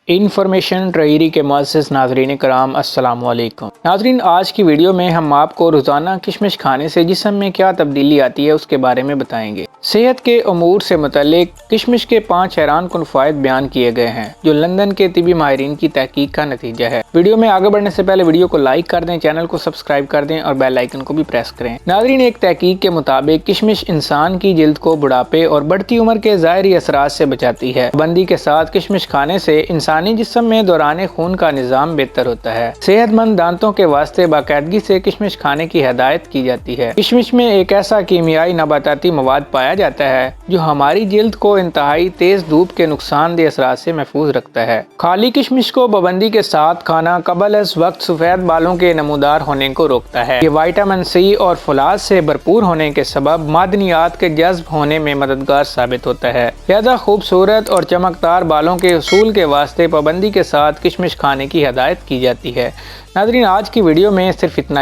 Information ٹریری کے معزز ناظرین کرام السلام علیکم۔ ناظرین، آج کی ویڈیو میں ہم آپ کو روزانہ کشمش کھانے سے جسم میں کیا تبدیلی آتی ہے اس کے بارے میں بتائیں گے۔ صحت کے امور سے متعلق کشمش کے 5 حیران کن فوائد بیان کیے گئے ہیں جو لندن کے طبی ماہرین کی تحقیق کا نتیجہ ہے۔ ویڈیو میں آگے بڑھنے سے پہلے ویڈیو کو لائک کر دیں، چینل کو سبسکرائب کر دیں اور بیل آئیکن کو بھی پریس کریں۔ ناظرین، ایک تحقیق کے مطابق کشمش انسان کی جلد کو بڑھاپے اور بڑھتی عمر کے ظاہری اثرات سے بچاتی ہے۔ پابندی کے ساتھ کشمش کھانے سے انسانی جسم میں دوران خون کا نظام بہتر ہوتا ہے۔ صحت مند دانتوں کے واسطے باقاعدگی سے کشمش کھانے کی ہدایت کی جاتی ہے۔ کشمش میں ایک ایسا کیمیائی نباتاتی مواد پایا جاتا ہے جو ہماری جلد کو انتہائی تیز دھوپ کے نقصان دہ اثرات سے محفوظ رکھتا ہے۔ خالی کشمش کو پابندی کے ساتھ کھانا قبل از وقت سفید بالوں کے نمودار ہونے کو روکتا ہے۔ یہ وٹامن سی اور فولاد سے بھرپور ہونے کے سبب معدنیات کے جذب ہونے میں مددگار ثابت ہوتا ہے۔ لہذا خوبصورت اور چمکدار بالوں کے حصول کے واسطے پابندی کے ساتھ کشمش کھانے کی ہدایت کی جاتی ہے۔ ناظرین، آج کی ویڈیو میں صرف اتنا ہی۔